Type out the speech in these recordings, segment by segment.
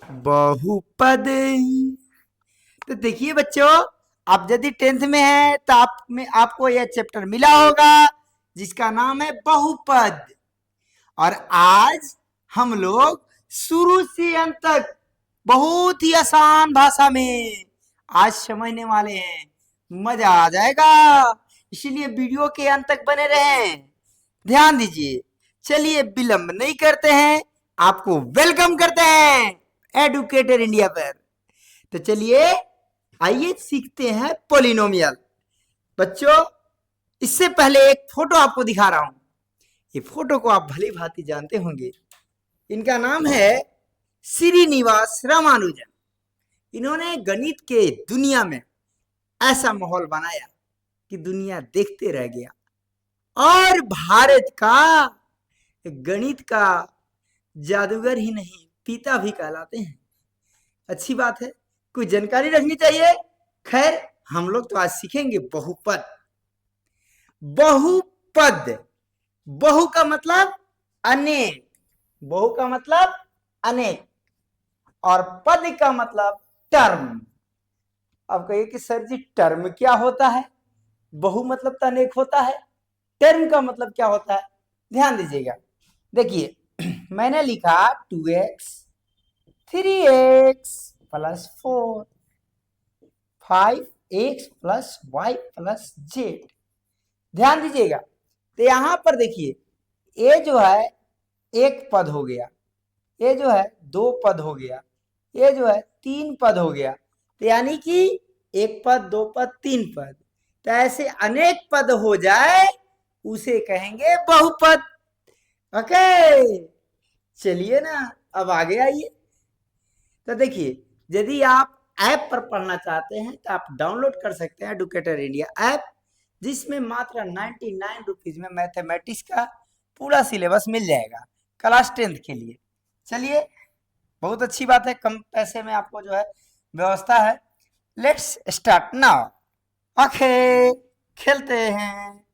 बहुपद। तो देखिए बच्चों, आप यदि 10th में है तो आपको यह चैप्टर मिला होगा जिसका नाम है बहुपद। और आज हम लोग शुरू से अंत तक बहुत ही आसान भाषा में आज समझने वाले हैं। मजा आ जाएगा, इसलिए वीडियो के अंत तक बने रहें। ध्यान दीजिए। चलिए विलंब नहीं करते हैं, आपको वेलकम करते हैं एडुकेटर इंडिया पर। तो चलिए आइए सीखते हैं पोलिनोमियल। बच्चों, इससे पहले एक फोटो आपको दिखा रहा हूं। ये फोटो को आप भली भांति जानते होंगे। इनका नाम है श्रीनिवास रामानुजन। इन्होंने गणित के दुनिया में ऐसा माहौल बनाया कि दुनिया देखते रह गया। और भारत का गणित का जादूगर ही नहीं, पिता भी कहलाते हैं। अच्छी बात है, कोई जानकारी रखनी चाहिए। खैर, हम लोग तो आज सीखेंगे बहुपद। बहुपद, बहु का मतलब अनेक, बहु का मतलब अनेक, और पद का मतलब टर्म। अब कहिए कि सर जी टर्म क्या होता है? बहु मतलब तो अनेक होता है, टर्म का मतलब क्या होता है? ध्यान दीजिएगा। देखिए मैंने लिखा 2x 3x plus 4 5x plus y plus z। ध्यान दीजिएगा। तो यहां पर देखिए, ये जो है एक पद हो गया, ये जो है दो पद हो गया, ये जो है तीन पद हो गया। तो यानी कि एक पद, दो पद, तीन पद। तो ऐसे अनेक पद हो जाए उसे कहेंगे बहुपद। ओके, चलिए ना अब आगे आइए। तो देखिए, यदि आप ऐप पर पढ़ना चाहते हैं तो आप डाउनलोड कर सकते हैं एडुकेटर इंडिया ऐप, जिसमें मात्र 99 रुपीज में मैथमेटिक्स का पूरा सिलेबस मिल जाएगा क्लास 10th के लिए। चलिए, बहुत अच्छी बात है, कम पैसे में आपको जो है व्यवस्था है। Let's start now. ओके, खेलते हैं,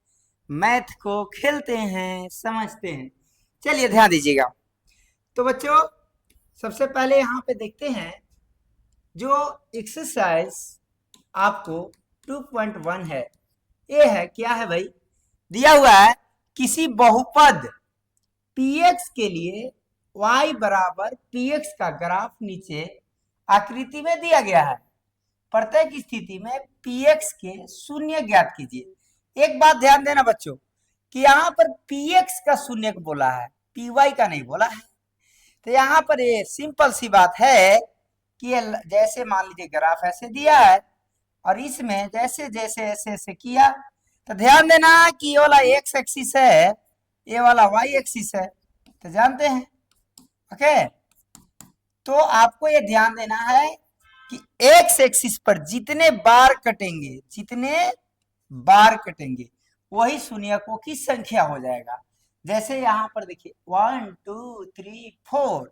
मैथ को खेलते हैं, समझते हैं। चलिए ध्यान दीजिएगा। तो बच्चों, सबसे पहले यहाँ पे देखते हैं जो एक्सरसाइज आपको 2.1 है। ये है, क्या है भाई? दिया हुआ है किसी बहुपद px के लिए y बराबर px का ग्राफ नीचे आकृति में दिया गया है। प्रत्येक स्थिति में px के शून्य ज्ञात कीजिए। एक बात ध्यान देना बच्चों कि यहाँ पर px का शून्य बोला है, py का नहीं बोला है। तो यहाँ पर ये सिंपल सी बात है कि ये जैसे मान लीजिए ग्राफ ऐसे दिया है और इसमें जैसे जैसे ऐसे ऐसे किया, तो ध्यान देना कि ये वाला एक्स एक्सिस है, ये वाला वाई एक्सिस है, तो जानते हैं। ओके, तो आपको ये ध्यान देना है कि एक्स एक्सिस पर जितने बार कटेंगे, जितने बार कटेंगे वही शून्यकों की संख्या हो जाएगा। जैसे यहाँ पर देखिए 1 2 3 4,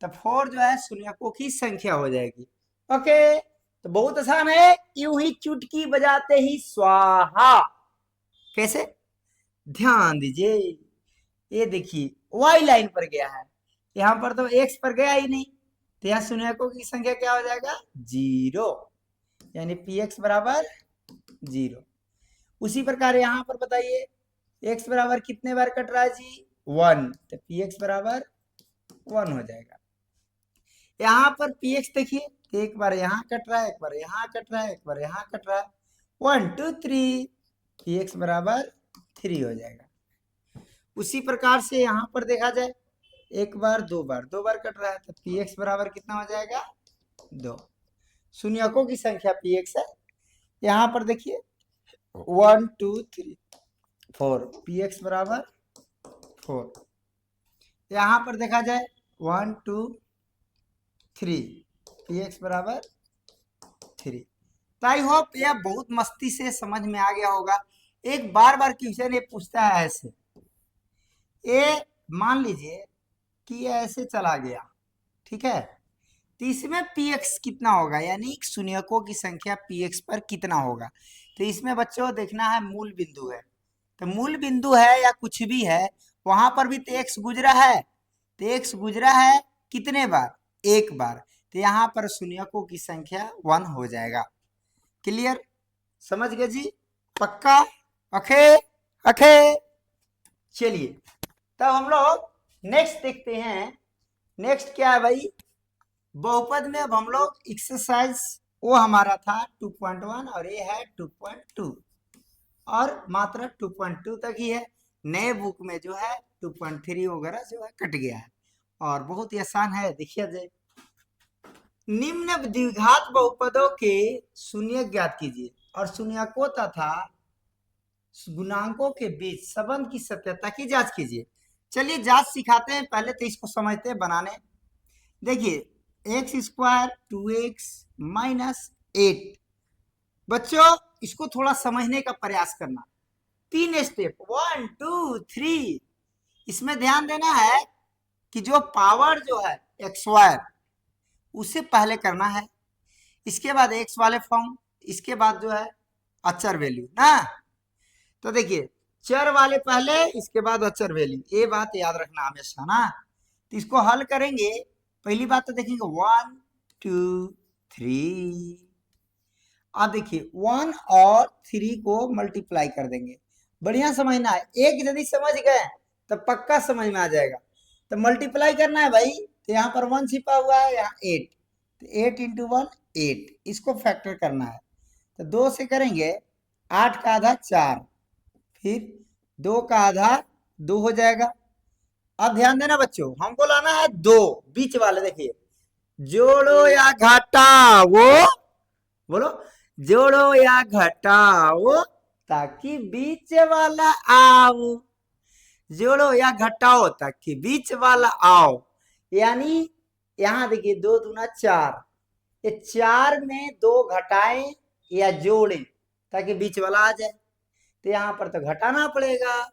तो 4 जो है शून्यकों की संख्या हो जाएगी। ओके, तो बहुत आसान है, यूं ही चुटकी बजाते ही स्वाहा। कैसे? ध्यान दीजिए, ये देखिए वाई लाइन पर गया है, यहाँ पर तो एक्स पर गया ही नहीं, तो यहाँ शून्यकों की संख्या क्या हो जाएगा? 0, यानी px बराबर 0। उसी प्रकार यहाँ पर बताइए x बराबर कितने बार कट रहा है जी? 1, तो px बराबर 1 हो जाएगा। यहाँ पर px देखिए, एक बार यहाँ कट रहा है, एक बार यहाँ कट रहा है, एक बार यहाँ कट रहा है, 1 2 3, px बराबर 3 हो जाएगा। उसी प्रकार से यहाँ पर देखा जाए, एक बार दो बार कट रहा है, तो px बराबर कितना हो जाएगा? 2। शून्यकों की संख्या px है। यहाँ पर देखिए 1 2 3 4, px बराबर 4। यहाँ पर देखा जाए 1 2 3, px बराबर 3। तो आई होप यह बहुत मस्ती से समझ में आ गया होगा। एक बार क्वेश्चन ये पूछता है ऐसे, ये मान लीजिए कि ये ऐसे चला गया, ठीक है, तो इसमें px कितना होगा, यानी शून्यकों की संख्या px पर कितना होगा। तो इसमें बच्चों देखना है मूल बिंदु है, तो मूल बिंदु है या कुछ भी है, वहां पर भी तो x गुजरा है, तो x गुजरा है कितने बार? एक बार, तो यहाँ पर शून्यकों की संख्या 1 हो जाएगा। क्लियर, समझ गए जी? पक्का? Okay okay. चलिए तब हम लोग नेक्स्ट देखते हैं। नेक्स्ट क्या है भाई? बहुपद में अब हम लोग एक्सरसाइज, वो हमारा था 2.1 और ये है 2.2 और मात्र 2.2 तक ही है। नए बुक में जो है 2.3 वगैरह जो है कट गया है और बहुत ही आसान है। देखिए जी, निम्न द्विघात बहुपदों के शून्य ज्ञात कीजिए और शून्यकों तथा गुणांकों के बीच संबंध की सत्यता की जांच कीजिए। चलिए जांच सिखाते हैं, पहले तो इसको समझते हैं बनाने। देखिए एक्स स्क्वायर 2x माइनस 8। बच्चों इसको थोड़ा समझने का प्रयास करना। 3 स्टेप 1 2 3। इसमें ध्यान देना है कि जो पावर जो है एक्स स्क्वायर उसे पहले करना है, इसके बाद एक्स वाले फॉर्म, इसके बाद जो है अचर वैल्यू ना। तो देखिए चर वाले पहले, इसके बाद अचर वैल्यू, ये बात याद रखना हमेशा ना। तो इसको हल करेंगे। पहली बात तो देखेंगे 1 2 3। अब देखिए 1 और 3 को मल्टीप्लाई कर देंगे। बढ़िया समझना है, एक यदि समझ गए तो पक्का समझ में आ जाएगा। तो मल्टीप्लाई करना है भाई, तो यहाँ पर 1 छिपा हुआ है, यहाँ 8, तो 8 इंटू 1 8, इसको फैक्टर करना है। तो 2 से करेंगे, 8 का आधा 4, फिर 2 का आधा 2 हो जाएगा। अब ध्यान देना बच्चों, हमको लाना है 2 बीच वाले। देखिए जोड़ो या घटाओ, बोलो जोड़ो या घटाओ ताकि बीच वाला आओ। जोड़ो या घटाओ ताकि बीच वाला आओ, यानी यहां देखिए 2 दूना 4, ये 4 में 2 घटाएं या जोड़ें ताकि बीच वाला आ जाए। तो यहाँ पर तो घटाना पड़ेगा,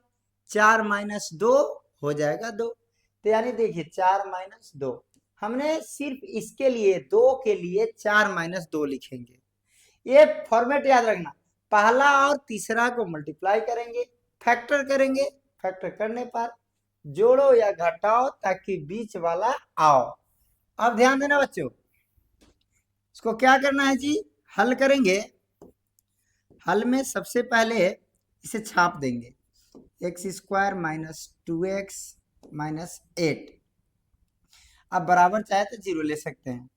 4 माइनस 2 हो जाएगा 2। तो यानी देखिए 4 माइनस 2, हमने सिर्फ इसके लिए 2 के लिए 4 माइनस 2 लिखेंगे। ये फॉर्मेट याद रखना, पहला और तीसरा को मल्टीप्लाई करेंगे, फैक्टर करेंगे, फैक्टर करने पर जोड़ो या घटाओ ताकि बीच वाला आओ। अब ध्यान देना बच्चों, इसको क्या करना है जी, हल करेंगे। हल में सबसे पहले इसे छाप देंगे, x square minus 2x minus 8। अब बराबर चाहे तो 0 ले सकते हैं,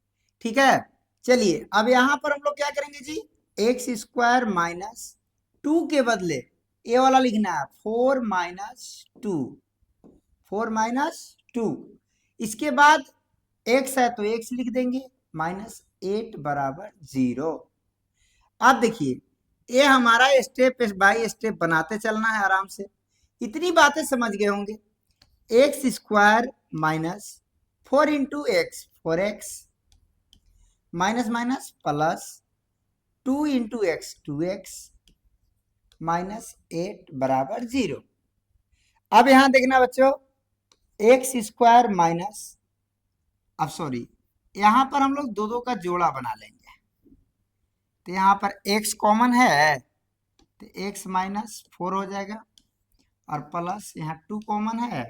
ठीक है। चलिए अब यहां पर हम लोग क्या करेंगे जी, एक्स स्क्वायर माइनस 2 के बदले ये वाला लिखना है 4 माइनस 2, 4 माइनस 2। इसके बाद x है तो x लिख देंगे, माइनस 8 बराबर 0। अब देखिए ये हमारा स्टेप बाय स्टेप बनाते चलना है आराम से। इतनी बातें समझ गए होंगे। X square minus 4 into x 4x minus minus plus 2 into x 2x minus 8 बराबर 0। अब यहां देखना बच्चों, एक्स स्क्वायर माइनस, अब सॉरी यहां पर हम लोग दो का जोड़ा बना लेंगे। तो यहाँ पर x कॉमन है तो x माइनस 4 हो जाएगा और प्लस यहाँ 2 कॉमन है,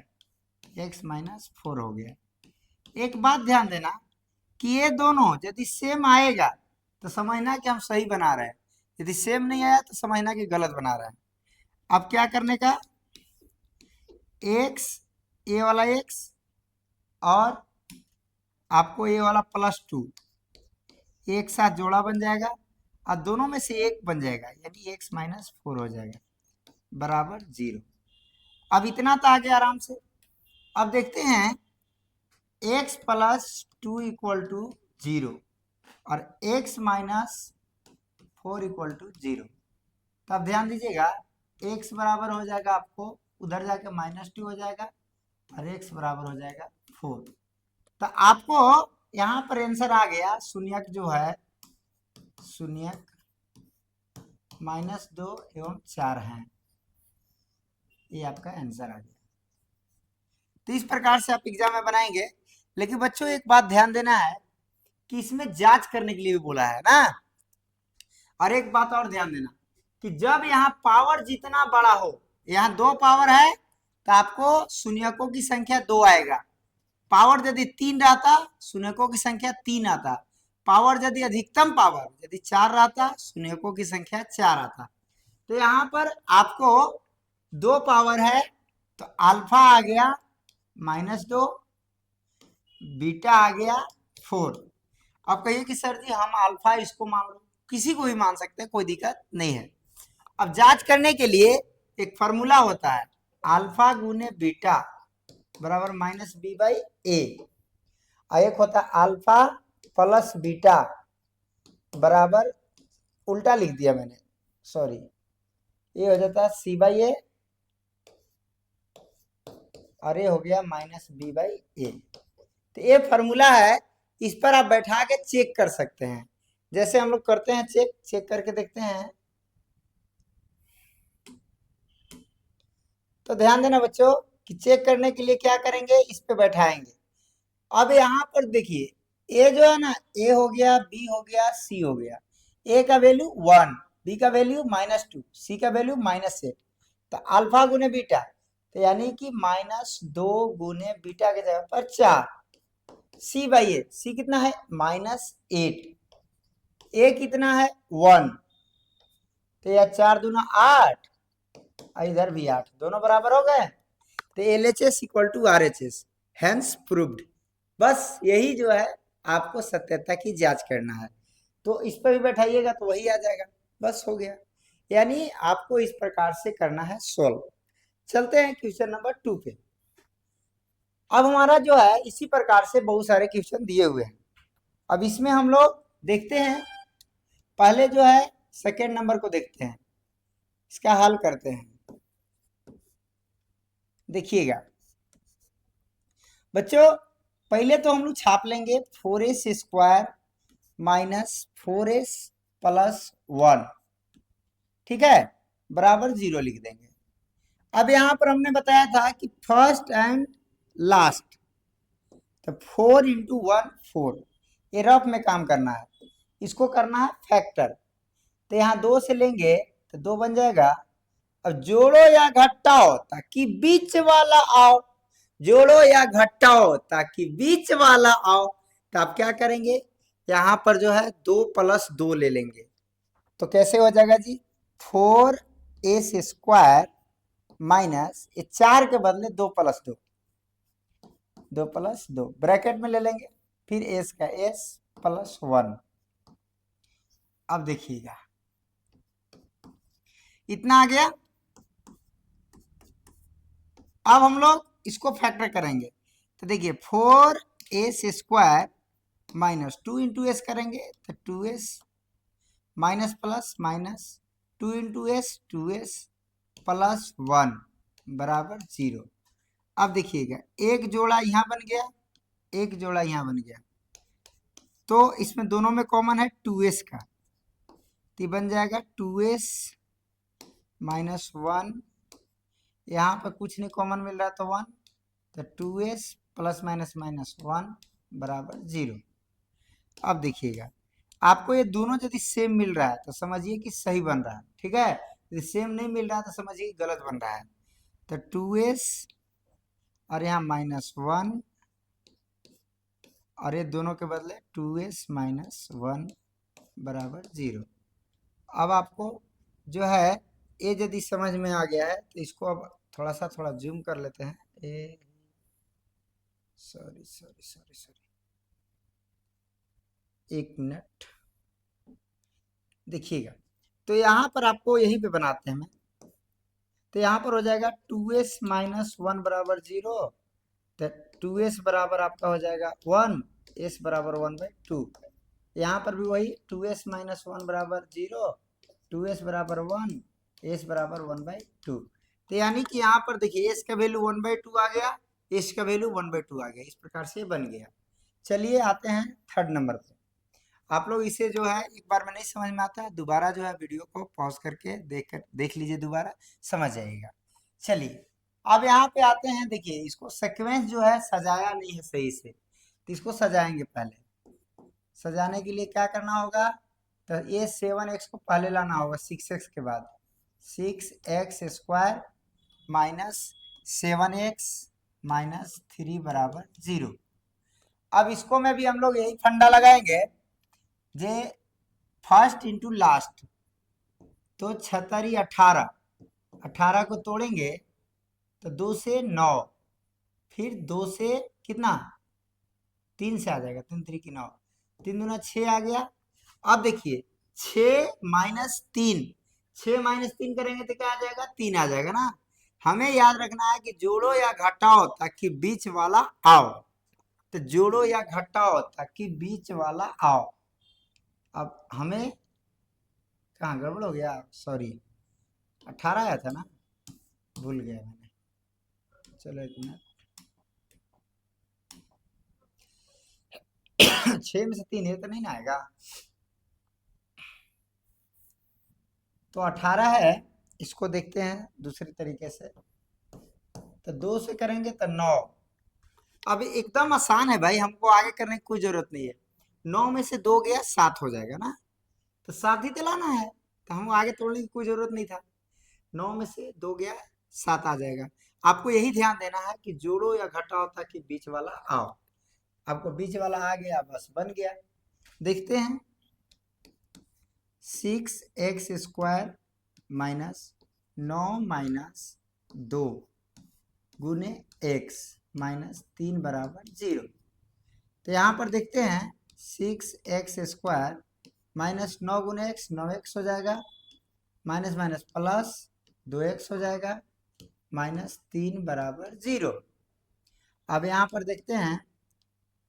x माइनस 4 हो गया। एक बात ध्यान देना कि ये दोनों यदि सेम आएगा तो समझना कि हम सही बना रहे हैं, यदि सेम नहीं आया तो समझना कि गलत बना रहे हैं। अब क्या करने का, x ये वाला x और आपको ये वाला प्लस 2 एक साथ जोड़ा बन जाएगा और दोनों में से एक बन जाएगा, यानी x माइनस 4 हो जाएगा बराबर 0। अब इतना तो आ गया आराम से। अब देखते हैं x प्लस 2 इक्वल टू 0 और x माइनस 4 इक्वल टू 0। तो अब ध्यान दीजिएगा, x बराबर हो जाएगा आपको उधर जाके माइनस 2 हो जाएगा और x बराबर हो जाएगा 4। तो आपको यहाँ पर आंसर आ गया, शून्यक जो है शून्यक माइनस 2 एवं 4 है, ये आपका आंसर आ गया। तो इस प्रकार से आप एग्जाम में बनाएंगे। लेकिन बच्चों एक बात ध्यान देना है कि इसमें जांच करने के लिए भी बोला है ना। और एक बात और ध्यान देना कि जब यहाँ पावर जितना बड़ा हो, यहाँ 2 पावर है तो आपको शून्यकों की संख्या 2 आएगा, पावर यदि 3 रहता, शून्यकों की संख्या 3 आता। पावर यदि अधिकतम पावर यदि 4 रहता, शून्यकों की संख्या 4 आता। तो यहाँ पर आपको 2 पावर है, तो अल्फा आ गया -2, बीटा आ गया 4। अब कहिए कि सर जी हम अल्फा इसको मान लो, किसी को भी मान सकते हैं, कोई दिक्कत नहीं है। अब जांच करने के लिए एक फॉर्मूला होता है, अल्फा गुने बीटा बराबर -b/a, एक होता है अल्फा प्लस बीटा बराबर, उल्टा लिख दिया मैंने, सॉरी, ये हो जाता है c/a और ये हो गया -b/a। तो ये फॉर्मूला है, इस पर आप बैठा के चेक कर सकते हैं, जैसे हम लोग करते हैं चेक करके देखते हैं। तो ध्यान देना बच्चों कि चेक करने के लिए क्या करेंगे, इस पे बैठाएंगे। अब यहाँ पर देखिए, ए जो है ना, ए हो गया, बी हो गया, सी हो गया। ए का वैल्यू 1, बी का वैल्यू -2, सी का वैल्यू -8। तो अल्फा गुने बीटा, तो यानी कि -2 गुने बीटा के जगह पर 4, c/a, सी कितना है -8, ए कितना है 1, तो यह 4 दूना 8, इधर भी 8, दोनों बराबर हो गए। तो LHS equal to RHS, hence proved. बस यही जो है आपको सत्यता की जांच करना है, तो इस पर भी बैठाइएगा तो वही आ जाएगा, बस हो गया। यानी आपको इस प्रकार से करना है सोल्व। चलते हैं क्वेश्चन नंबर 2 पे। अब हमारा जो है इसी प्रकार से बहुत सारे क्वेश्चन दिए हुए हैं। अब इसमें हम लोग देखते हैं, पहले जो है सेकेंड नंबर को देखते हैं, इसका हल करते हैं। देखिएगा बच्चों, पहले तो हम लोग छाप लेंगे 4s² -4s + 1, ठीक है, बराबर 0 लिख देंगे। अब यहां पर हमने बताया था कि फर्स्ट एंड लास्ट, तो 4 × 1 4, ये रफ में काम करना है, इसको करना है फैक्टर। तो यहाँ 2 से लेंगे तो 2 बन जाएगा। अब जोड़ो या घटाओ ताकि बीच वाला आओ, जोड़ो या घटाओ ताकि बीच वाला आओ। तो आप क्या करेंगे, यहाँ पर जो है 2 + 2 ले लेंगे, तो कैसे हो जाएगा जी, 4s² माइनस, ये 4 के बदले 2 + 2, 2 + 2 ब्रैकेट में ले लेंगे, फिर s का s + 1। अब देखिएगा इतना आ गया। अब हम लोग इसको फैक्टर करेंगे, तो देखिए 4s² -2 × s करेंगे, तो 2s minus plus minus 2 × s 2s + 1 बराबर 0। अब देखिएगा एक जोड़ा यहाँ बन गया, एक जोड़ा यहाँ बन गया, तो इसमें दोनों में कॉमन है 2s का, तो बन जाएगा 2s - 1, यहाँ पर कुछ नहीं कॉमन मिल रहा तो 1, तो 2s ± -1 बराबर 0। अब देखिएगा आपको ये दोनों यदि सेम मिल रहा है तो समझिए कि सही बन रहा है, ठीक है, यदि सेम नहीं मिल रहा है तो समझिए गलत बन रहा है। तो 2s और यहाँ -1 और ये दोनों के बदले 2s - 1 बराबर 0। अब आपको जो है ये यदि समझ में आ गया है तो इसको अब थोड़ा जूम कर लेते हैं। सॉरी, एक मिनट देखिएगा, तो यहाँ पर आपको यहीं पे बनाते हैं मैं, तो यहाँ पर हो जाएगा 2s - 1 बराबर 0, तो 2s बराबर आपका हो जाएगा 1, s बराबर 1/2। यहाँ पर भी वही 2s - 1 बराबर 0, 2s बराबर 1, s बराबर 1/2। तो यानी कि यहाँ पर देखिए s का वैल्यू 1/2 आ गया, s का वैल्यू 1/2 आ गया, इस प्रकार से बन गया। चलिए आते हैं थर्ड नंबर पे। आप लोग इसे जो है एक बार में नहीं समझ में आता है, दोबारा जो है वीडियो को पॉज करके देख लीजिए, दोबारा समझ जाएगा। चलिए अब यहाँ पे आते हैं, देखिए इसको सीक्वेंस जो है सजाया नहीं है सही से, तो इसको सजाएंगे। पहले सजाने के लिए क्या करना होगा, तो ये 7x को पहले लाना होगा 6x के बाद, 6x² - 7x -3 बराबर 0। अब इसको में भी हम लोग यही फंडा लगाएंगे, जे फर्स्ट इंटू लास्ट, तो 76 18, 18 को तोड़ेंगे तो 2 से 9, फिर 2 से कितना 3 से आ जाएगा, 3 3 की 9, 3 दूना 6 आ गया। अब देखिए 6 माइनस 3, 6 माइनस 3 करेंगे तो क्या आ जाएगा, 3 आ जाएगा ना। हमें याद रखना है कि जोड़ो या घटाओ ताकि बीच वाला आओ, तो जोड़ो या घटाओ ताकि बीच वाला आओ। अब हमें कहाँ गड़बड़ हो गया, सॉरी 18 आया था ना, भूल गया मैंने, चलो एक मिनट। 6 में से 3 है तो नहीं ना आएगा, तो 18 है। इसको देखते हैं दूसरे तरीके से, तो 2 से करेंगे तो 9। अब एकदम आसान है भाई, हमको आगे करने की कोई जरूरत नहीं है। 9 में से 2 गया 7 हो जाएगा ना, तो 7 ही चलाना है, तो हमको आगे तोड़ने की कोई जरूरत नहीं था। 9 में से 2 गया 7 आ जाएगा। आपको यही ध्यान देना है कि जोड़ो या घटाओ ताकि बीच वाला आओ। आपको बीच वाला आ गया, बस बन गया। देखते हैं 6x² माइनस 9 माइनस 2 गुने x माइनस 3 बराबर 0। तो यहाँ पर देखते हैं 6x² माइनस 9 गुने x, 9x हो जाएगा, माइनस माइनस प्लस 2x हो जाएगा, माइनस 3 बराबर 0। अब यहाँ पर देखते हैं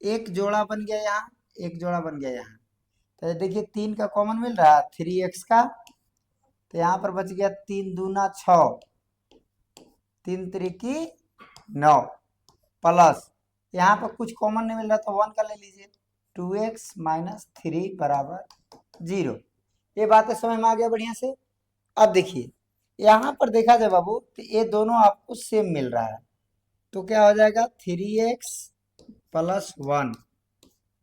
एक जोड़ा बन गया, यहाँ एक जोड़ा बन गया यहाँ, तो देखिए 3 का कॉमन मिल रहा है 3x का, तो यहाँ पर बच गया 3 दूना 6, 3 त्रिकी 9, प्लस यहाँ पर कुछ कॉमन नहीं मिल रहा तो 1 का ले लीजिए, 2x माइनस 3 बराबर 0। ये बातें समझ में आ गया बढ़िया से। अब देखिए यहाँ पर देखा जाए बाबू, तो ये दोनों आपको सेम मिल रहा है, तो क्या हो जाएगा 3x प्लस 1,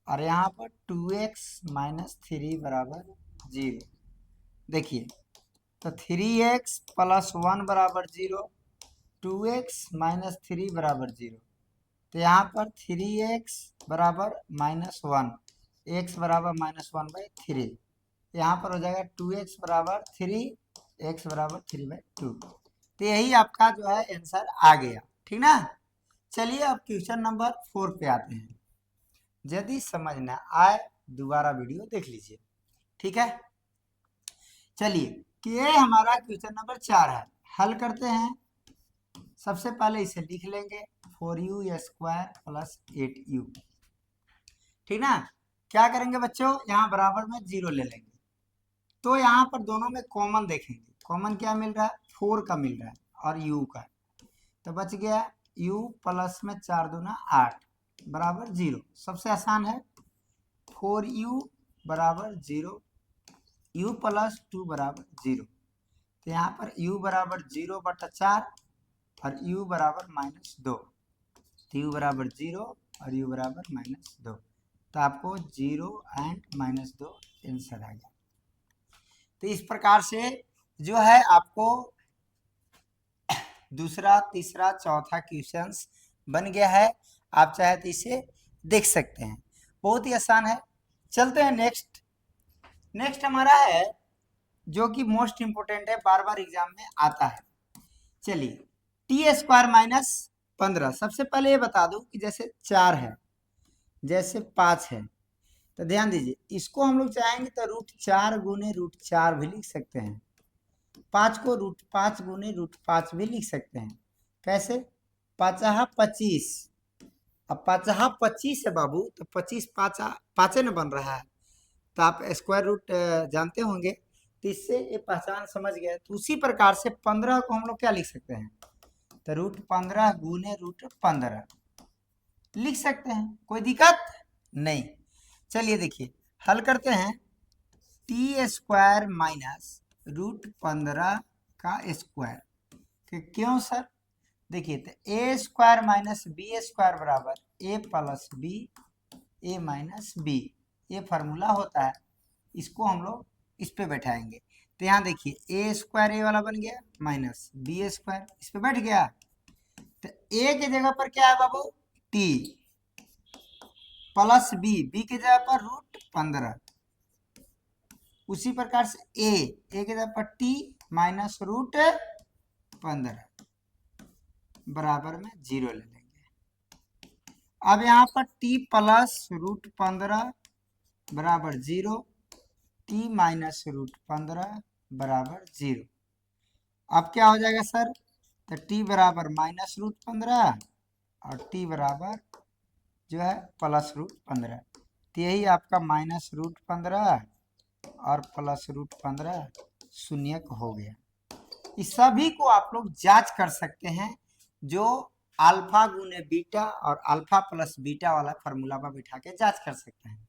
और यहाँ पर 2x माइनस 3 बराबर 0। देखिए तो 3x प्लस 1 बराबर 0, 2x माइनस 3 बराबर 0, तो यहाँ पर 3x बराबर माइनस 1, x बराबर माइनस 1/3, यहाँ पर हो जाएगा 2x बराबर 3, x बराबर 3/2। तो यही आपका जो है आंसर आ गया, ठीक ना। चलिए अब क्वेश्चन नंबर 4 पे आते हैं। यदि समझ ना आए दोबारा वीडियो देख लीजिए, ठीक है। चलिए कि ये हमारा क्वेश्चन नंबर 4 है, हल करते हैं। सबसे पहले इसे लिख लेंगे 4u² प्लस 8u, ठीक ना। क्या करेंगे बच्चों, यहाँ बराबर में 0 ले लेंगे, तो यहाँ पर दोनों में कॉमन देखेंगे, कॉमन क्या मिल रहा है, 4 का मिल रहा है और u का, तो बच गया u प्लस में 4 दूना 8 बराबर 0। सबसे आसान है, 4u बराबर 0, u प्लस 2 बराबर 0, तो यहाँ पर u बराबर 0/4 और u बराबर -2, तो u बराबर 0 और u बराबर -2, तो आपको 0 एंड -2 आंसर आ गया। तो इस प्रकार से जो है आपको दूसरा, तीसरा, चौथा क्वेश्चंस बन गया है। आप चाहे तो इसे देख सकते हैं, बहुत ही आसान है। चलते हैं नेक्स्ट। नेक्स्ट हमारा है जो कि मोस्ट इंपोर्टेंट है, बार बार एग्जाम में आता है। चलिए t² - 15। सबसे पहले ये बता दूं कि जैसे 4 है, जैसे 5 है, तो ध्यान दीजिए, इसको हम लोग चाहेंगे तो √4 गुने √4 भी लिख सकते हैं, 5 को √5 गुने √5 भी लिख सकते हैं। कैसे, 5 25, अब 5 25 है बाबू, तो 25 5 न बन रहा है, तो आप स्क्वायर रूट जानते होंगे, तो इससे ये पहचान समझ गए। तो उसी प्रकार से 15 को हम लोग क्या लिख सकते हैं, तो √15 गुने √15 लिख सकते हैं, कोई दिक्कत नहीं। चलिए देखिए हल करते हैं। t² - √15 का स्क्वायर, क्यों सर, देखिए तो a² - b² बराबर a + b a - b, ये फार्मूला होता है, इसको हम लोग इस पे बैठाएंगे। तो यहाँ देखिए a² ये वाला बन गया माइनस b² इस पे बैठ गया, तो ए की जगह पर क्या है बाबू, टी प्लस बी, बी की जगह पर √15। उसी प्रकार से ए की जगह पर टी माइनस √15 बराबर में 0 ले लेंगे। अब यहाँ पर टी प्लस √15 बराबर 0, टी माइनस √15 बराबर 0। अब क्या हो जाएगा सर, तो टी बराबर माइनस √15 और टी बराबर जो है प्लस √15। तो यही आपका माइनस √15 और प्लस √15 शून्य हो गया। इस सभी को आप लोग जांच कर सकते हैं, जो अल्फा गुने बीटा और अल्फा प्लस बीटा वाला फॉर्मूला पर बिठा के जांच कर सकते हैं।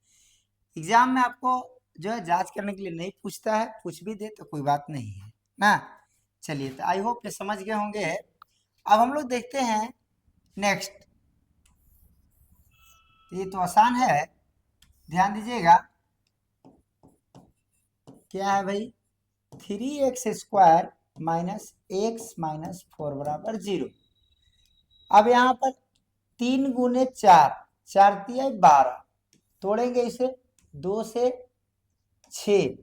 एग्जाम में आपको जो है जांच करने के लिए नहीं पूछता है, पूछ भी दे तो कोई बात नहीं है ना। चलिए, तो आई होप ये समझ गए होंगे। अब हम लोग देखते हैं नेक्स्ट। ये तो आसान है, ध्यान दीजिएगा। क्या है भाई, 3x² माइनस x माइनस 4 बराबर 0। अब यहाँ पर 3 गुने 4, 4 तिया 12, तोड़ेंगे इसे 2 से 6,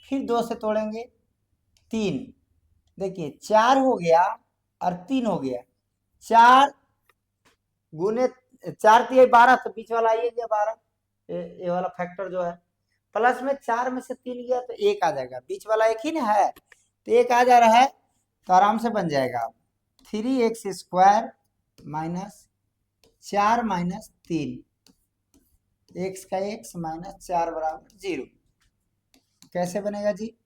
फिर 2 से तोड़ेंगे 3। देखिए 4 हो गया और 3 हो गया। 4 गुने 4 तिया 12, तो बीच वाला आइए गया 12, ये वाला फैक्टर जो है। प्लस में 4 में से 3 गया तो 1 आ जाएगा, बीच वाला एक ही ना है, तो 1 आ जा रहा है, तो आराम से बन जाएगा 3x² माइनस 4 माइनस 3, x का x माइनस 4 बराबर 0। कैसे बनेगा जी,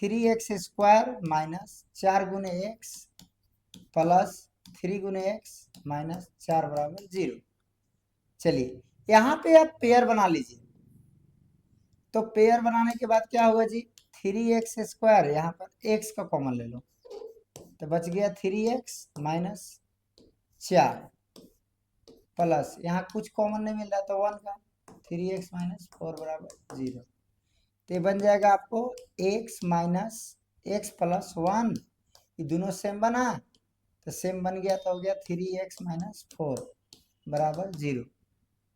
3x² माइनस 4 गुने x प्लस 3 गुने x माइनस 4 बराबर 0। चलिए यहाँ पे आप पेयर बना लीजिए। तो पेयर बनाने के बाद क्या होगा जी, 3x² यहाँ पर x का कॉमन ले लो, तो बच गया 3x माइनस 4 प्लस यहाँ कुछ कॉमन नहीं मिल रहा तो 1 का, 3x माइनस 4 बराबर 0। तो ये बन जाएगा आपको x माइनस x प्लस 1, ये दोनों सेम बना, तो सेम बन गया, तो हो गया 3x माइनस 4 बराबर 0।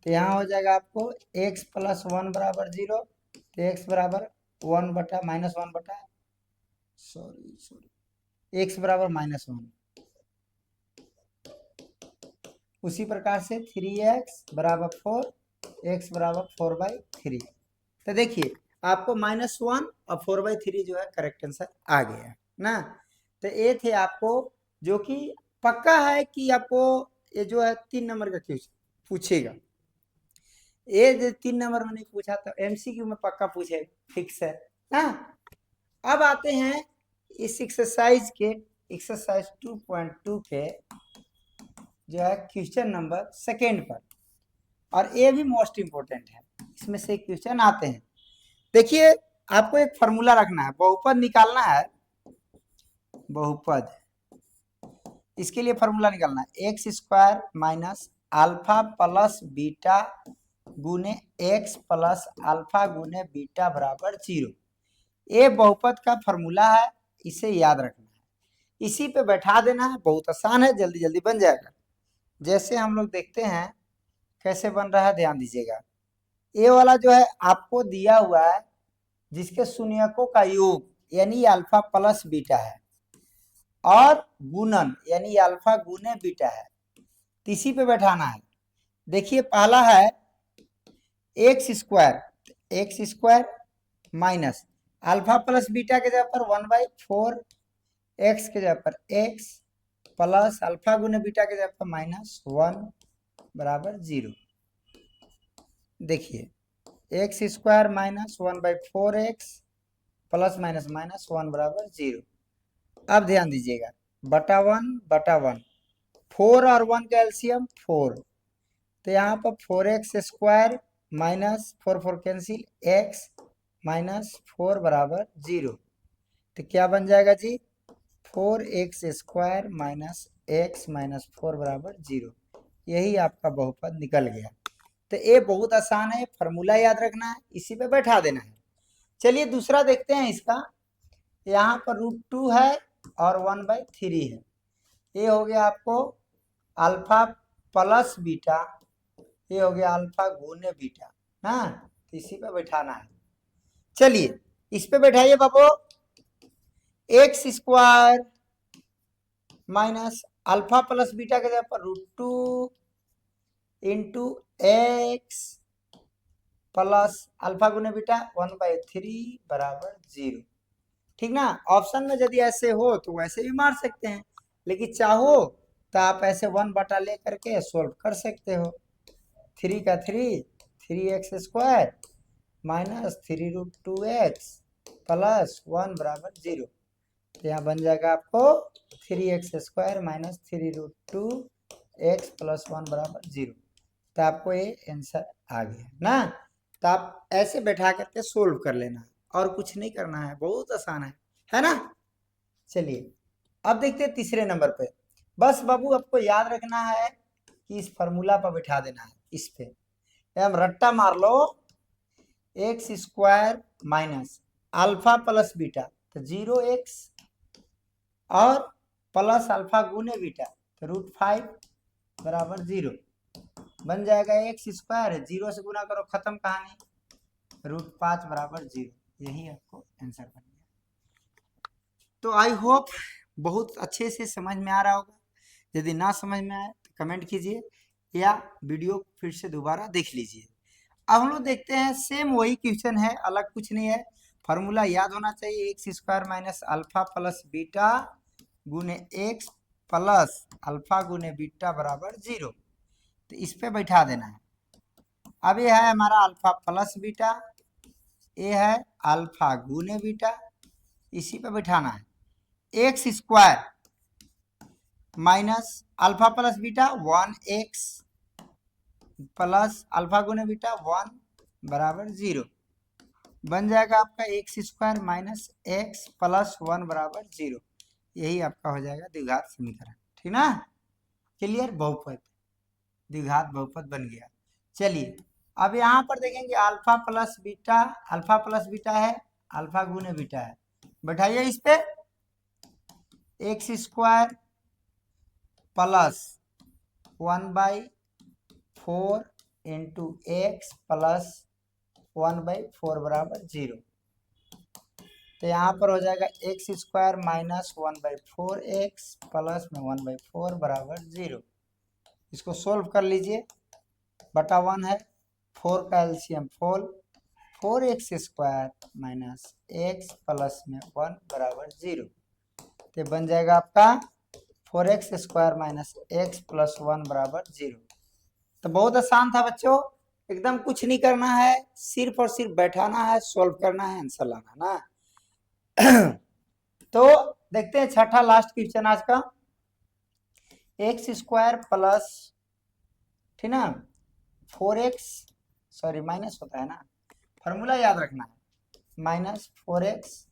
तो यहाँ हो जाएगा आपको x प्लस 1 बराबर 0, तो x बराबर 1 बटा माइनस 1 बटा x बराबर माइनस 1। उसी प्रकार से 3x बराबर 4, x बराबर 4/3। तो देखिए आपको -1 और 4/3 जो है करेक्ट आंसर आ गया ना। तो ये थे आपको, जो कि पक्का है कि आपको ये जो है 3 नंबर का क्वेश्चन पूछेगा। ये 3 नंबर में नहीं पूछा तो MCQ में पक्का पूछेगा, फिक्स है ना। अब आते हैं इस एक्सरसाइज के, एक्सरसाइज 2.2 के जो है क्वेश्चन नंबर 2 पर, और ये भी मोस्ट इंपोर्टेंट है, इसमें से क्वेश्चन आते हैं। देखिए आपको एक फॉर्मूला रखना है, बहुपद निकालना है, बहुपद, इसके लिए फॉर्मूला निकालना है x² minus alpha plus beta गुने x प्लस अल्फा गुने बीटा बराबर 0। ये बहुपद का फॉर्मूला है, इसे याद रखना है, इसी पे बैठा देना है, बहुत आसान है, जल्दी जल्दी बन जाएगा। जैसे हम लोग देखते हैं कैसे बन रहा है, ध्यान दीजिएगा। ये वाला जो है आपको दिया हुआ है, जिसके शून्यकों का योग यानी अल्फा प्लस बीटा है, और गुणन यानी अल्फा गुने बीटा है, इसी पे बैठाना है। देखिए पहला है x² minus alpha plus beta के जगह पर 1/4, x के जगह पर x प्लस अल्फा गुने बीटा के जगह पर -1 बराबर 0। देखिए x² minus 1/4x plus minus -1 बराबर 0। अब ध्यान दीजिएगा, बटा 1 बटा 1, 4 और 1 का एलसीएम 4, तो यहाँ पर 4x² minus 4 cancel, x minus 4 बराबर 0। तो क्या बन जाएगा जी, 4x² माइनस x माइनस 4 बराबर 0। यही आपका बहुपद निकल गया। तो ये बहुत आसान है, फॉर्मूला याद रखना है, इसी पे बैठा देना है। चलिए दूसरा देखते हैं इसका। यहाँ पर √2 है और 1/3 है। ये हो गया आपको अल्फा प्लस बीटा, ये हो गया अल्फा गुने बीटा ना, तो इसी पे बैठाना है। चलिए इस पे बैठाइए बाबू, x square minus alpha plus beta के जगह पर √2 इंटू एक्स प्लस अल्फा गुने बीटा 1/3 बराबर 0। ठीक ना। ऑप्शन में यदि ऐसे हो तो वैसे भी मार सकते हैं, लेकिन चाहो तो आप ऐसे 1 बटा ले करके सोल्व कर सकते हो। 3 का 3, 3x² माइनस 3√2x प्लस 1 बराबर 0। तो यहाँ बन जाएगा आपको 3x² माइनस 3√2x प्लस 1 बराबर 0। तो आपको ये आंसर आ गया ना। तो आप ऐसे बैठा करके सोल्व कर लेना, और कुछ नहीं करना है, बहुत आसान है ना। चलिए अब देखते हैं तीसरे नंबर पे। बस बाबू आपको याद रखना है कि इस फॉर्मूला पर बैठा देना है, इस पे हम रट्टा मार लो, x² minus alpha plus beta तो 0x और प्लस अल्फा गुने बीटा तो √5 बराबर 0 बन जाएगा। x², 0 से गुना करो, खत्म कहानी, √5 बराबर 0। यही आपको आंसर बन गया। तो आई होप बहुत अच्छे से समझ में आ रहा होगा। यदि ना समझ में आए तो कमेंट कीजिए या वीडियो फिर से दोबारा देख लीजिए। अब हम लोग देखते हैं, सेम वही क्वेश्चन है, अलग कुछ नहीं है। फॉर्मूला याद होना चाहिए, x² minus alpha plus beta गुने x प्लस अल्फा गुने बीटा बराबर 0। तो इस पे बैठा देना है। अब ये है हमारा अल्फा प्लस बीटा, ये है अल्फा गुने बीटा, इसी पे बैठाना है। x² minus alpha plus beta 1x plus alpha गुने बीटा 1 बराबर 0 बन जाएगा आपका x² माइनस x प्लस 1 बराबर 0। यही आपका हो जाएगा द्विघात समीकरण। ठीक ना, क्लियर। बहुपद, द्विघात बहुपद बन गया। चलिए अब यहाँ पर देखेंगे अल्फा प्लस बीटा है, अल्फा गुने बीटा है, बैठाइए इस पे। x² plus 1/4 into x plus 1/4 बराबर 0। तो यहाँ पर हो जाएगा x² माइनस 1/4x प्लस में 1/4 बराबर 0। इसको सोल्व कर लीजिए, बटा 1 है, 4 का LCM 4x² minus x plus में 1 बराबर 0। तो बन जाएगा आपका 4x² माइनस x प्लस 1 बराबर 0। तो बहुत आसान था बच्चों, एकदम कुछ नहीं करना है, सिर्फ और सिर्फ बैठाना है, सोल्व करना है, आंसर लाना ना। तो देखते हैं छठा लास्ट क्वेश्चन आज का। x² प्लस, ठीक ना, 4x, सॉरी माइनस होता है ना, फॉर्मूला याद रखना है, माइनस 4x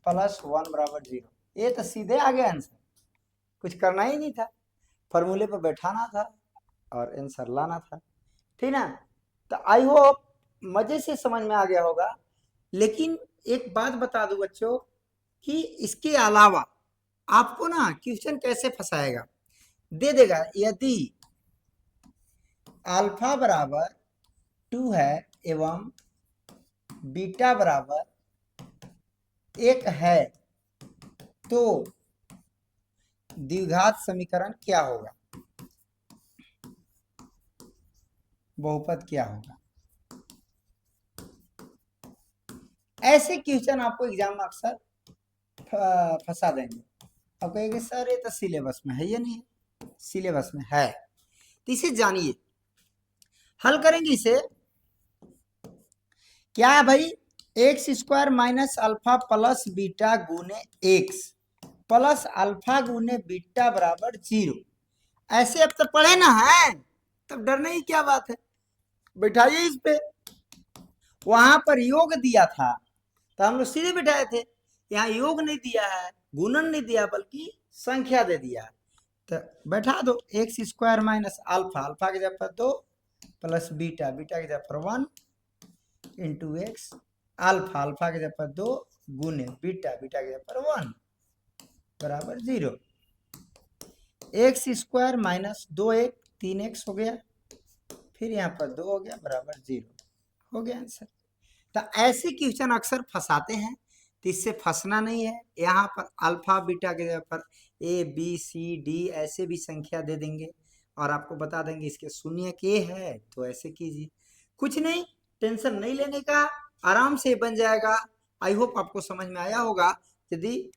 प्लस 1 बराबर 0। ये तो सीधे आ गया आंसर, कुछ करना ही नहीं था, फॉर्मूले पर बैठाना था और आंसर लाना था। ठीक ना। तो आई होप मजे से समझ में आ गया होगा। लेकिन एक बात बता दूं बच्चों कि इसके अलावा आपको ना क्वेश्चन कैसे फंसाएगा, दे देगा यदि अल्फा बराबर 2 है एवं बीटा बराबर 1 है तो द्विघात समीकरण क्या होगा, बहुपद क्या होगा। ऐसे क्वेश्चन आपको एग्जाम में अक्सर फंसा देंगे। आप कहेंगे सर ये तो सिलेबस में है, ये नहीं है, सिलेबस में है। तो इसे जानिए, हल करेंगे इसे। क्या है भाई, x² minus alpha plus beta गुने x प्लस अल्फा गुने बीटा बराबर 0। ऐसे अब तो पढ़े ना है, तब डरने की क्या बात है, बैठाइए इस पे। वहां पर योग दिया था तो हम लोग सीधे बैठाए थे, यहाँ योग नहीं दिया है, गुणन नहीं दिया, बल्कि संख्या दे दिया। तो बैठा दो, x² माइनस अल्फा, अल्फा के जगह पर 2 प्लस बीटा, बीटा के जगह पर 1 इंटू एक्स, अल्फा, अल्फा के जगह पर 2 गुने बीटा, बीटा के जगह पर 1 बराबर 0। X square minus 2x 3x हो गया, फिर यहाँ पर 2 हो गया बराबर 0 हो गया आंसर। तो ऐसे क्वेश्चन अक्सर फंसाते हैं, तो इससे फंसना नहीं है। यहाँ पर अल्फा बीटा के जगह पर ए बी सी डी ऐसे भी संख्या दे देंगे और आपको बता देंगे इसके शून्य के है, तो ऐसे कीजिए। कुछ नहीं, टेंशन नहीं लेने का, आराम से बन जाएगा। आई होप आपको समझ में आया होगा। यदि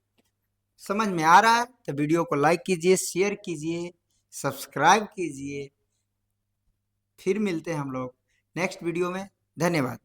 समझ में आ रहा है तो वीडियो को लाइक कीजिए, शेयर कीजिए, सब्सक्राइब कीजिए। फिर मिलते हैं हम लोग नेक्स्ट वीडियो में। धन्यवाद।